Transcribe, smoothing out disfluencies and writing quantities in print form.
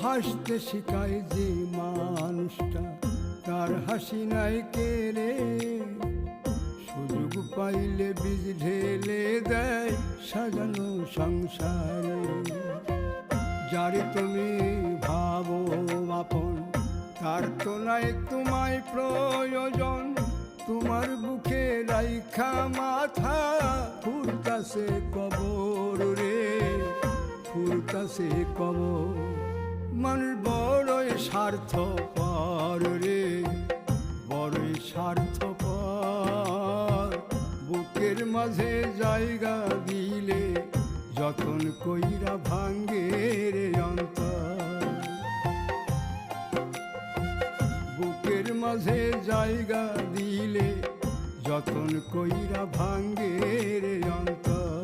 হাসতে শিখায় যে মানুষটা, তার হাসি নাই কেড়ে। সুযোগ পাইলে বীজ ঢেলে দেয় সাজানো সংসারে। যারে তুমি ভাবো আপন, তার তো নাই তোমায় প্রয়োজন। তোমার বুকে রাইখা মাথা ফুরতাছে কবর রে, ফুরতাছে কবর। মানুষ বড়ই স্বার্থপর রে, বড়ই স্বার্থপর। বুকের মাঝে জায়গা দিলে যতন কইরা ভাঙ্গে রে অন্তর। বুকের মাঝে জায়গা দিলে যতন কইরা ভাঙ্গে রে অন্তর।